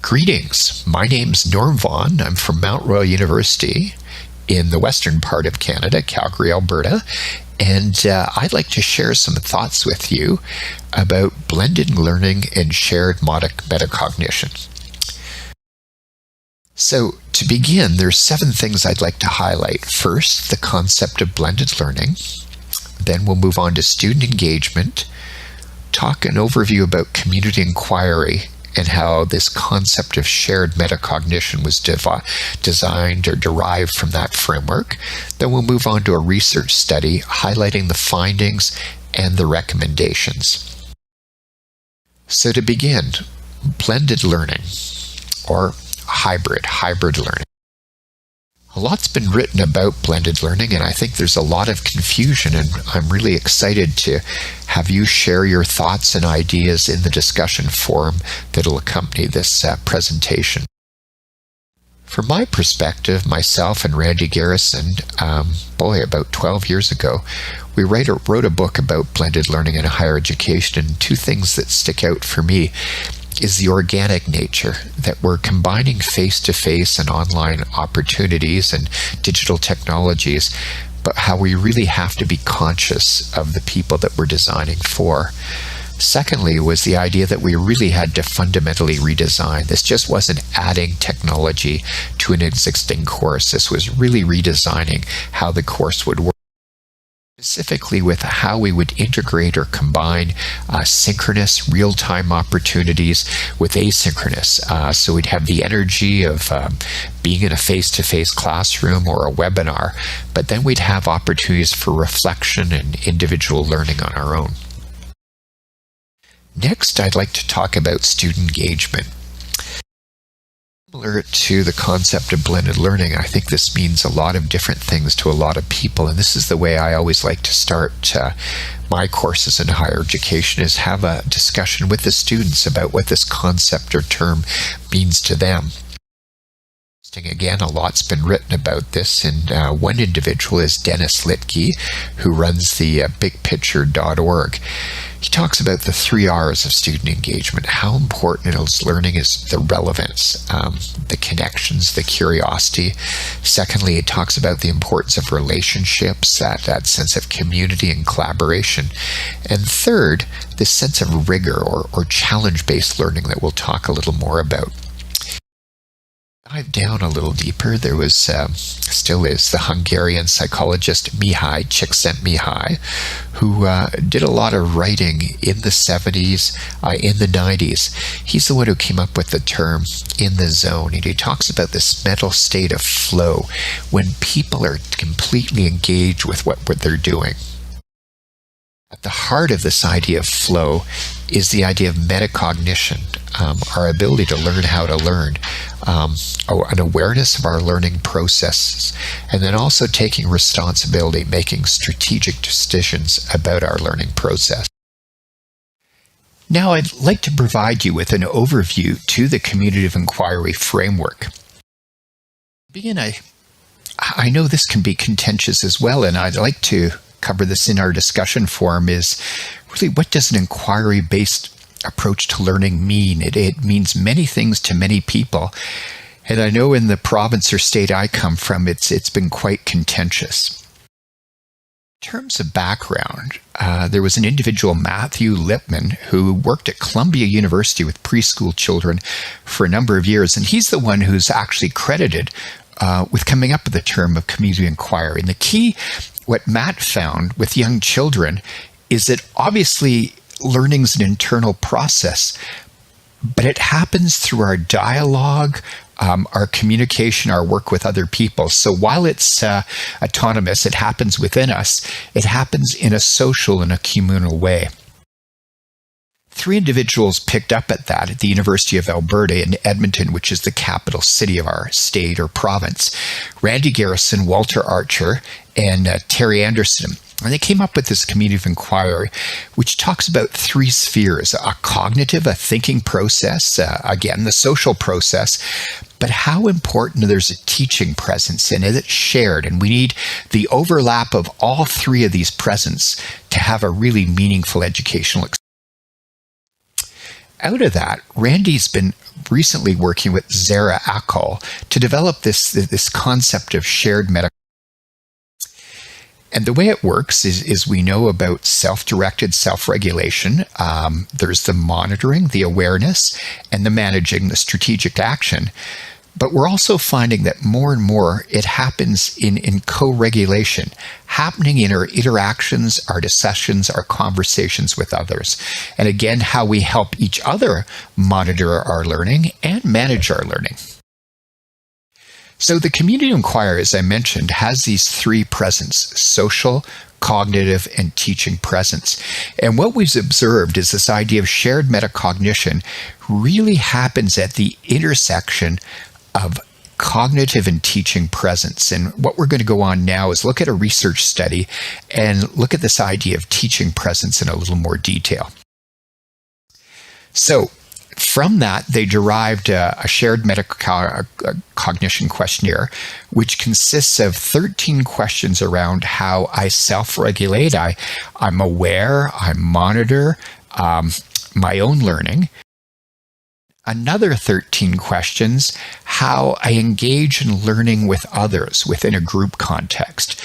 Greetings, my name's Norm Vaughan. I'm from Mount Royal University in the western part of Canada, Calgary, Alberta, and I'd like to share some thoughts with you about blended learning and shared metacognition. So to begin, there's 7 things I'd like to highlight. First, the concept of blended learning. Then we'll move on to student engagement, talk an overview about community inquiry and how this concept of shared metacognition was designed or derived from that framework. Then we'll move on to a research study highlighting the findings and the recommendations. So to begin, blended learning or hybrid learning. A lot's been written about blended learning, and I think there's a lot of confusion, and I'm really excited to have you share your thoughts and ideas in the discussion forum that'll accompany this presentation. From my perspective, myself and Randy Garrison, about 12 years ago, we wrote a book about blended learning in higher education, and 2 things that stick out for me is the organic nature, that we're combining face-to-face and online opportunities and digital technologies, but how we really have to be conscious of the people that we're designing for. Secondly, was the idea that we really had to fundamentally redesign. This just wasn't adding technology to an existing course. This was really redesigning how the course would work, specifically with how we would integrate or combine synchronous real-time opportunities with asynchronous. So we'd have the energy of being in a face-to-face classroom or a webinar, but then we'd have opportunities for reflection and individual learning on our own. Next, I'd like to talk about student engagement. Similar to the concept of blended learning, I think this means a lot of different things to a lot of people, and this is the way I always like to start my courses in higher education, is have a discussion with the students about what this concept or term means to them. Again, a lot's been written about this, and one individual is Dennis Litke, who runs the bigpicture.org. He talks about the 3 R's of student engagement. How important is learning is the relevance, the connections, the curiosity. Secondly, it talks about the importance of relationships, that sense of community and collaboration. And third, this sense of rigor or challenge-based learning that we'll talk a little more about. Dive down a little deeper. There was, still is, the Hungarian psychologist Mihaly Csikszentmihalyi, who did a lot of writing in the 70s, in the 90s. He's the one who came up with the term "in the zone," and he talks about this mental state of flow when people are completely engaged with what they're doing. At the heart of this idea of flow is the idea of metacognition, our ability to learn how to learn, an awareness of our learning processes, and then also taking responsibility, making strategic decisions about our learning process. Now, I'd like to provide you with an overview to the community of inquiry framework. To begin, I know this can be contentious as well, and I'd like to cover this in our discussion forum, is really, what does an inquiry-based approach to learning mean? It means many things to many people, and I know in the province or state I come from, it's been quite contentious. In terms of background, there was an individual, Matthew Lipman, who worked at Columbia University with preschool children for a number of years, and he's the one who's actually credited with coming up with the term of community inquiry. And the key, what Matt found with young children, is that obviously learning is an internal process, but it happens through our dialogue, our communication, our work with other people. So while it's autonomous, it happens within us, it happens in a social and a communal way. 3 individuals picked up at that at the University of Alberta in Edmonton, which is the capital city of our state or province. Randy Garrison, Walter Archer, and Terry Anderson. And they came up with this community of inquiry, which talks about 3 spheres: a cognitive, a thinking process, again, the social process, but how important there's a teaching presence in it. It's shared, and we need the overlap of all 3 of these presents to have a really meaningful educational experience. Out of that, Randy's been recently working with Zara Akol to develop this concept of shared metacognition. And the way it works is we know about self-directed self-regulation. There's the monitoring, the awareness, and the managing, the strategic action. But we're also finding that more and more it happens in co-regulation, happening in our interactions, our discussions, our conversations with others. And again, how we help each other monitor our learning and manage our learning. So the community inquiry, as I mentioned, has these three presence: social, cognitive, and teaching presence. And what we've observed is this idea of shared metacognition really happens at the intersection of cognitive and teaching presence. And what we're going to go on now is look at a research study and look at this idea of teaching presence in a little more detail. So from that, they derived a shared metacognition questionnaire, which consists of 13 questions around how I self-regulate, I'm aware, I monitor my own learning. Another 13 questions, how I engage in learning with others within a group context.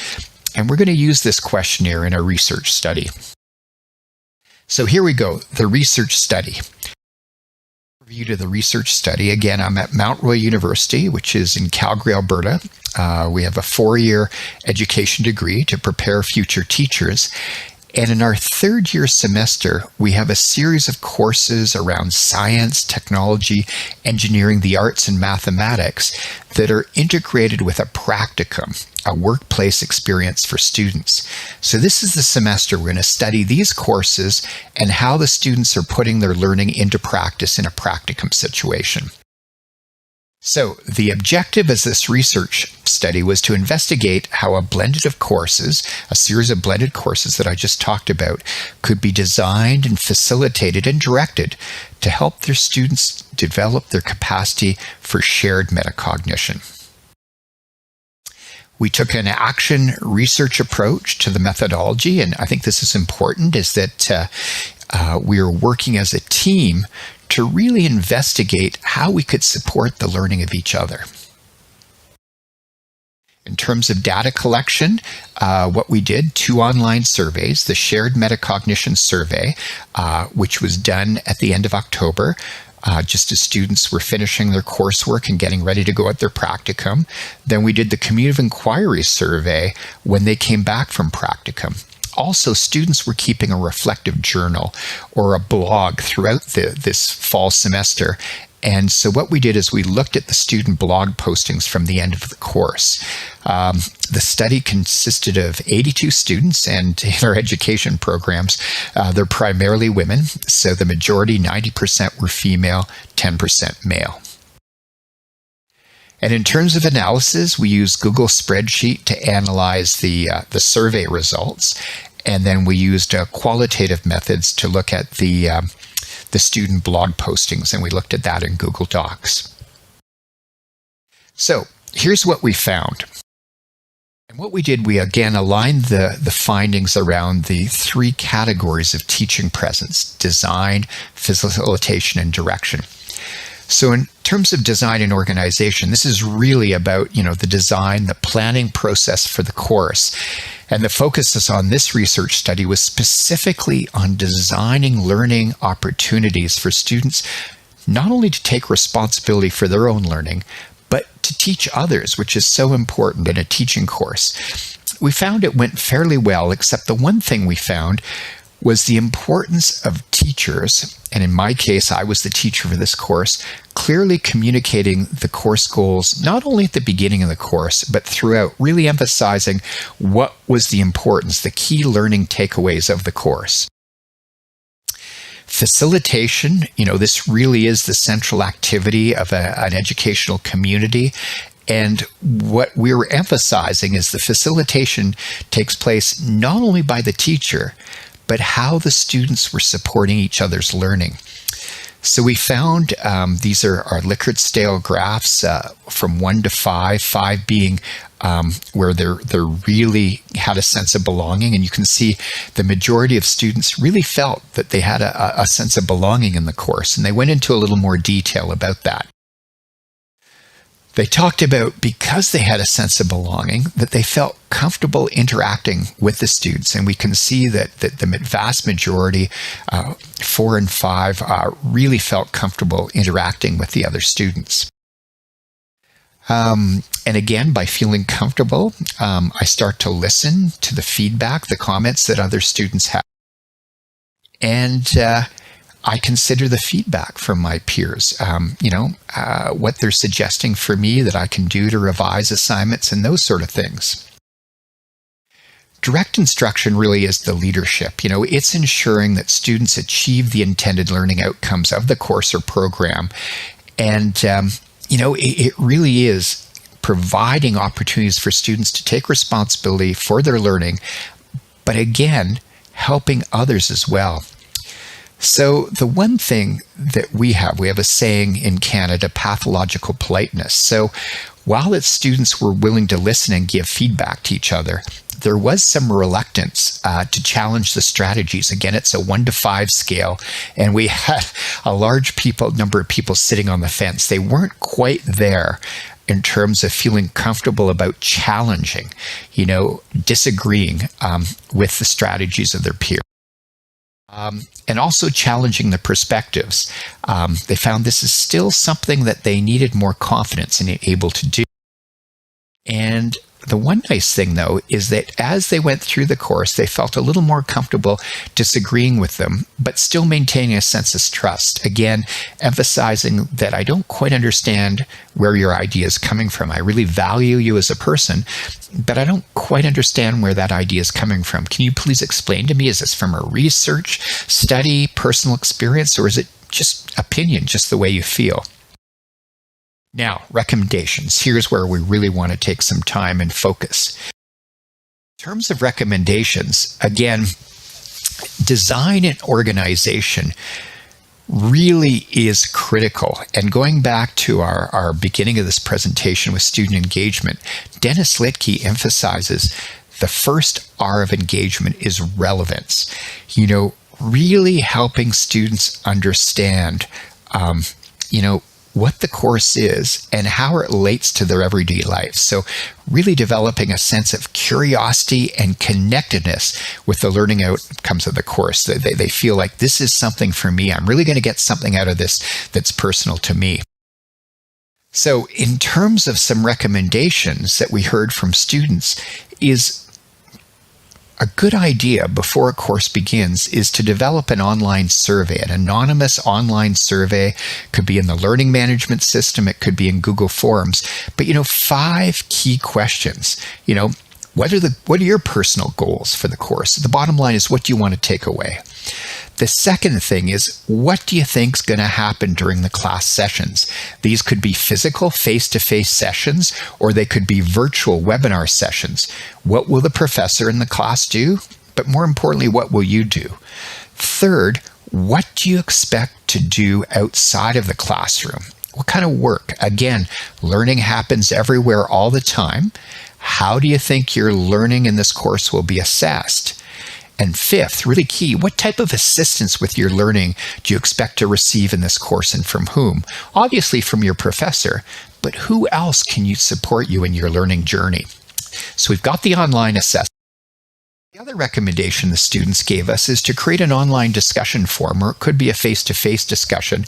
And we're going to use this questionnaire in a research study. So here we go, the research study. Overview to the research study. Again, I'm at Mount Royal University, which is in Calgary, Alberta. We have a 4-year education degree to prepare future teachers. And in our third-year semester, we have a series of courses around science, technology, engineering, the arts, and mathematics that are integrated with a practicum, a workplace experience for students. So this is the semester we're going to study these courses and how the students are putting their learning into practice in a practicum situation. So the objective of this research study was to investigate how a blended of courses, a series of blended courses that I just talked about, could be designed and facilitated and directed to help their students develop their capacity for shared metacognition. We took an action research approach to the methodology, and I think this is important, is that we are working as a team to really investigate how we could support the learning of each other. In terms of data collection, what we did, 2 online surveys, the Shared Metacognition Survey, which was done at the end of October, just as students were finishing their coursework and getting ready to go at their practicum. Then we did the Community Inquiry Survey when they came back from practicum. Also, students were keeping a reflective journal or a blog throughout this fall semester. And so what we did is we looked at the student blog postings from the end of the course. The study consisted of 82 students, and in our education programs, they're primarily women. So the majority, 90%, were female, 10% male. And in terms of analysis, we used Google Spreadsheet to analyze the survey results. And then we used qualitative methods to look at the student blog postings, and we looked at that in Google Docs. So here's what we found. And what we did, we again aligned the findings around the 3 categories of teaching presence: design, facilitation, and direction. So in terms of design and organization, this is really about, the design, the planning process for the course. And the focus on this research study was specifically on designing learning opportunities for students, not only to take responsibility for their own learning, but to teach others, which is so important in a teaching course. We found it went fairly well, except the one thing we found was the importance of teachers, and in my case, I was the teacher for this course, clearly communicating the course goals, not only at the beginning of the course, but throughout, really emphasizing what was the importance, the key learning takeaways of the course. Facilitation, this really is the central activity of an educational community. And what we were emphasizing is the facilitation takes place not only by the teacher, but how the students were supporting each other's learning. So we found these are our Likert scale graphs from 1 to 5, 5 being where they're really had a sense of belonging. And you can see the majority of students really felt that they had a sense of belonging in the course. And they went into a little more detail about that. They talked about, because they had a sense of belonging, that they felt comfortable interacting with the students. And we can see that the vast majority, 4 and 5, really felt comfortable interacting with the other students. And again, by feeling comfortable, I start to listen to the feedback, the comments that other students have. And I consider the feedback from my peers, what they're suggesting for me that I can do to revise assignments and those sort of things. Direct instruction really is the leadership. It's ensuring that students achieve the intended learning outcomes of the course or program. And, it really is providing opportunities for students to take responsibility for their learning, but again, helping others as well. So the one thing that we have a saying in Canada, pathological politeness. So while its students were willing to listen and give feedback to each other, there was some reluctance to challenge the strategies. Again, it's a 1 to 5 scale, and we had a large number of people sitting on the fence. They weren't quite there in terms of feeling comfortable about challenging, disagreeing with the strategies of their peers. And also challenging the perspectives. They found this is still something that they needed more confidence in able to do. And the one nice thing, though, is that as they went through the course, they felt a little more comfortable disagreeing with them, but still maintaining a sense of trust. Again, emphasizing that I don't quite understand where your idea is coming from. I really value you as a person, but I don't quite understand where that idea is coming from. Can you please explain to me? Is this from a research, study, personal experience, or is it just opinion, just the way you feel? Now, recommendations. Here's where we really want to take some time and focus. In terms of recommendations, again, design and organization really is critical. And going back to our beginning of this presentation with student engagement, Dennis Littke emphasizes the first R of engagement is relevance. Really helping students understand, what the course is and how it relates to their everyday life. So really developing a sense of curiosity and connectedness with the learning outcomes of the course. They feel like this is something for me. I'm really going to get something out of this that's personal to me. So in terms of some recommendations that we heard from students, is a good idea before a course begins is to develop an online survey. An anonymous online survey could be in the learning management system. It could be in Google Forms. But, 5 key questions. What are your personal goals for the course? The bottom line is, what do you want to take away? The second thing is, what do you think is going to happen during the class sessions? These could be physical, face-to-face sessions, or they could be virtual webinar sessions. What will the professor in the class do? But more importantly, what will you do? Third, what do you expect to do outside of the classroom? What kind of work? Again, learning happens everywhere all the time. How do you think your learning in this course will be assessed? And fifth, really key, what type of assistance with your learning do you expect to receive in this course, and from whom? Obviously from your professor, but who else can support you in your learning journey? So we've got the online assessment. The other recommendation the students gave us is to create an online discussion forum, or it could be a face-to-face discussion,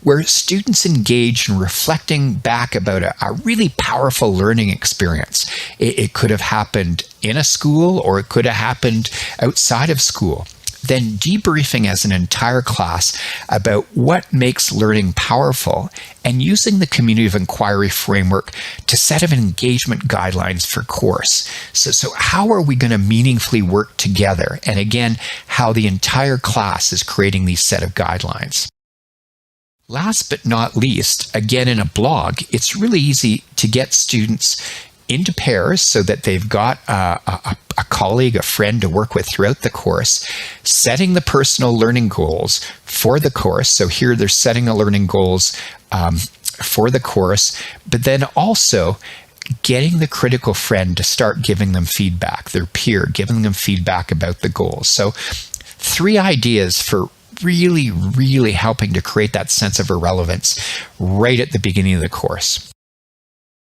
where students engage in reflecting back about a really powerful learning experience. It could have happened in a school, or it could have happened outside of school. Then debriefing as an entire class about what makes learning powerful, and using the community of inquiry framework to set up engagement guidelines for course. So how are we going to meaningfully work together? And again, how the entire class is creating these set of guidelines. Last but not least, again in a blog, it's really easy to get students into pairs so that they've got a colleague, a friend to work with throughout the course, setting the personal learning goals for the course. So here they're setting the learning goals for the course, but then also getting the critical friend to start giving them feedback, their peer, giving them feedback about the goals. So 3 ideas for really, really helping to create that sense of irrelevance right at the beginning of the course.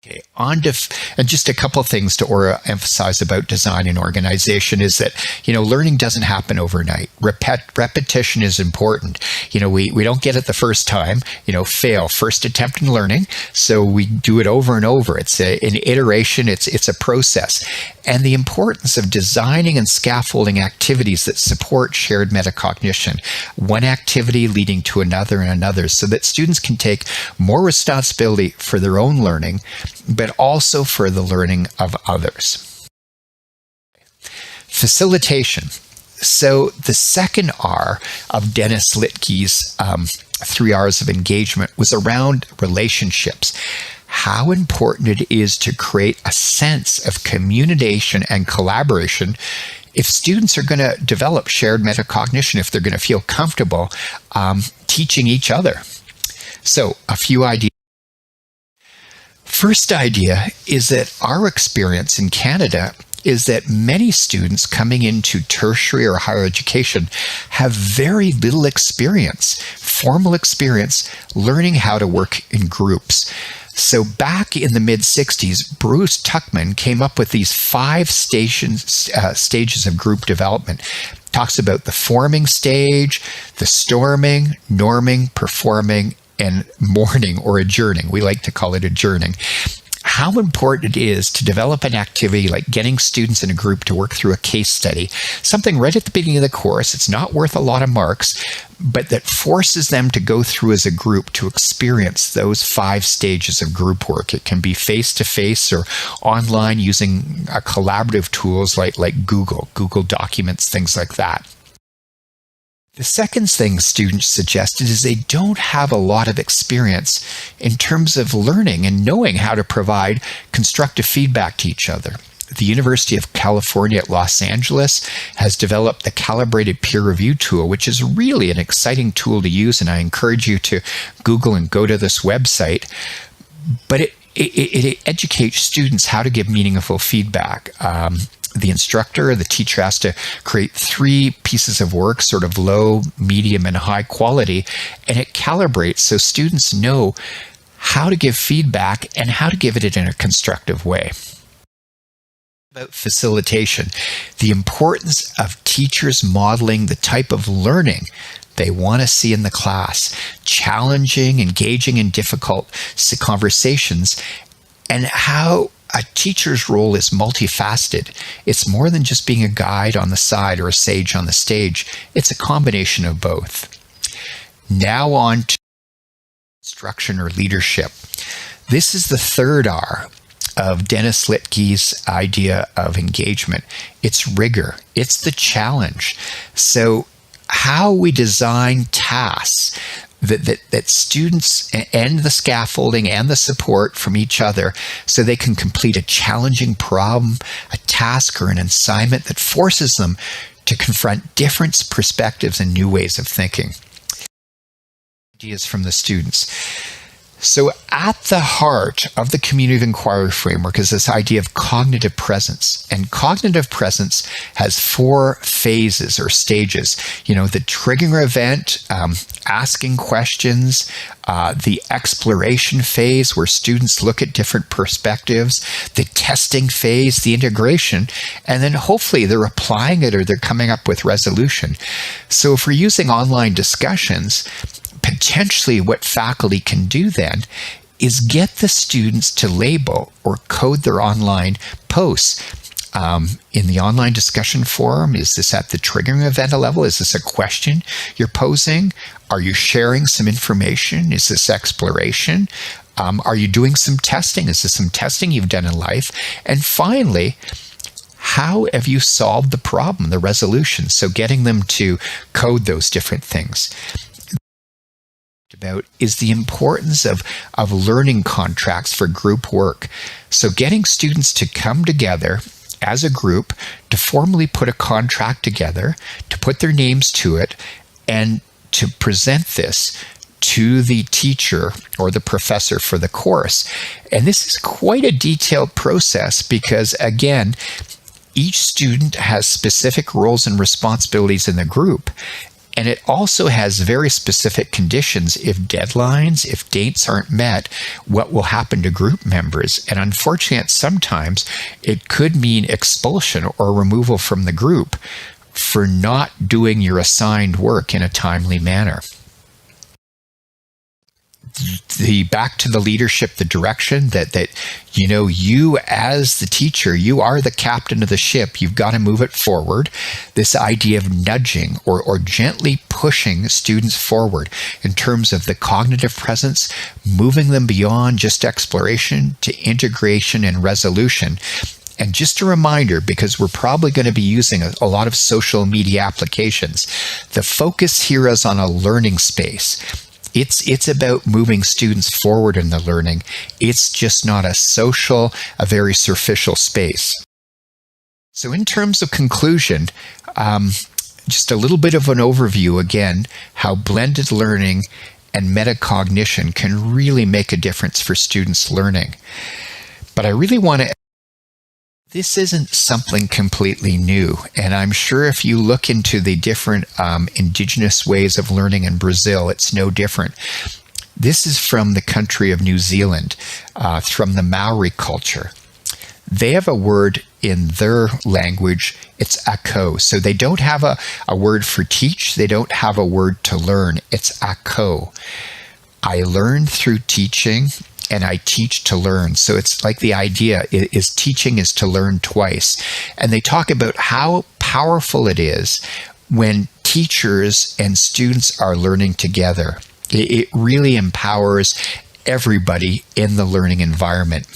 Okay, on to, and just a couple of things to emphasize about design and organization is that, learning doesn't happen overnight. Repetition is important. We don't get it the first time, fail, first attempt in learning. So we do it over and over. It's an iteration. It's a process. And the importance of designing and scaffolding activities that support shared metacognition, one activity leading to another and another, so that students can take more responsibility for their own learning, but also for the learning of others. Facilitation. So the second R of Dennis Littke's 3 R's of engagement was around relationships. How important it is to create a sense of communication and collaboration if students are going to develop shared metacognition, if they're going to feel comfortable teaching each other. So a few ideas. First idea is that our experience in Canada is that many students coming into tertiary or higher education have very little experience, formal experience, learning how to work in groups. So back in the mid-60s, Bruce Tuckman came up with these 5 stages of group development. Talks about the forming stage, the storming, norming, performing, and mourning or adjourning. We like to call it adjourning. How important it is to develop an activity like getting students in a group to work through a case study, something right at the beginning of the course. It's not worth a lot of marks, but that forces them to go through as a group to experience those 5 stages of group work. It can be face-to-face or online using collaborative tools like Google Documents, things like that. The second thing students suggested is they don't have a lot of experience in terms of learning and knowing how to provide constructive feedback to each other. The University of California at Los Angeles has developed the Calibrated peer review tool, which is really an exciting tool to use, and I encourage you to Google and go to this website. But it educates students how to give meaningful feedback. The instructor, the teacher has to create 3 pieces of work, sort of low, medium, and high quality, and it calibrates so students know how to give feedback and how to give it in a constructive way. About facilitation, the importance of teachers modeling the type of learning they want to see in the class, challenging, engaging in difficult conversations, and how a teacher's role is multifaceted. It's more than just being a guide on the side or a sage on the stage. It's a combination of both. Now on to instruction or leadership. This is the 3rd R of Dennis Littke's idea of engagement. It's rigor. It's the challenge. So how we design tasks that students and the scaffolding and the support from each other so they can complete a challenging problem, a task, or an assignment that forces them to confront different perspectives and new ways of thinking. Ideas from the students. So at the heart of the community of inquiry framework is this idea of cognitive presence. And cognitive presence has 4 phases or stages. The triggering event, asking questions, the exploration phase where students look at different perspectives, the testing phase, the integration, and then hopefully they're applying it or they're coming up with resolution. So if we're using online discussions, potentially what faculty can do then is get the students to label or code their online posts. In the online discussion forum, is this at the triggering event level? Is this a question you're posing? Are you sharing some information? Is this exploration? Are you doing some testing? Is this some testing you've done in life? And finally, how have you solved the problem, the resolution? So getting them to code those different things. about is the importance of learning contracts for group work. So getting students to come together as a group to formally put a contract together, to put their names to it, and to present this to the teacher or the professor for the course. And this is quite a detailed process because, again, each student has specific roles and responsibilities in the group. And it also has very specific conditions. If deadlines, if dates aren't met, what will happen to group members? And unfortunately, sometimes it could mean expulsion or removal from the group for not doing your assigned work in a timely manner. Back to the leadership, the direction that you as the teacher, you are the captain of the ship. You've got to move it forward. This idea of nudging or gently pushing students forward in terms of the cognitive presence, moving them beyond just exploration to integration and resolution. And just a reminder, because we're probably going to be using a lot of social media applications, the focus here is on a learning space. It's about moving students forward in the learning. It's just not a very superficial space. So in terms of conclusion, just a little bit of an overview again, how blended learning and metacognition can really make a difference for students' learning. But I really want to this isn't something completely new, and I'm sure if you look into the different indigenous ways of learning in Brazil, it's no different. This is from the country of New Zealand, from the Maori culture. They have a word in their language, it's ako. So they don't have a word for teach, they don't have a word to learn, it's ako. I learn through teaching, and I teach to learn. So it's like the idea is teaching is to learn twice. And they talk about how powerful it is when teachers and students are learning together. It really empowers everybody in the learning environment.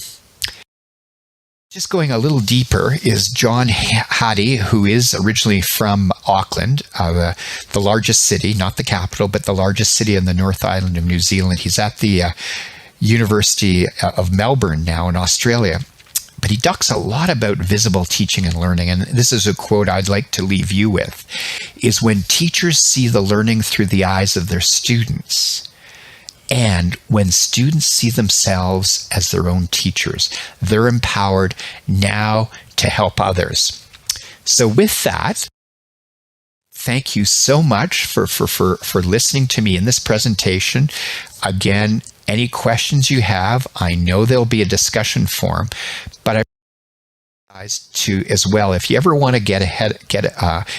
Just going a little deeper is John Hattie, who is originally from Auckland, the largest city, not the capital, but the largest city in the North Island of New Zealand. He's at the University of Melbourne now in Australia, but he talks a lot about visible teaching and learning, and this is a quote I'd like to leave you with, is when teachers see the learning through the eyes of their students, and when students see themselves as their own teachers, they're empowered now to help others. So with that, thank you so much for listening to me in this presentation. Again, any questions you have, I know there'll be a discussion forum, but I to as well. If you ever want to get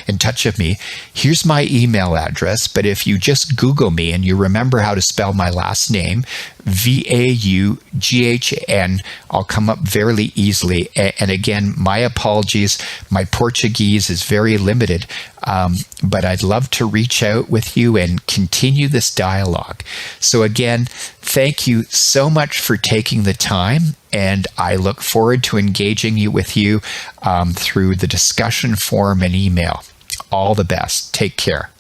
in touch with me, here's my email address. But if you just Google me and you remember how to spell my last name, Vaughn, I'll come up very easily. And again, my apologies. My Portuguese is very limited, but I'd love to reach out with you and continue this dialogue. So again, thank you so much for taking the time, and I look forward to engaging with you through the discussion forum and email. All the best. Take care.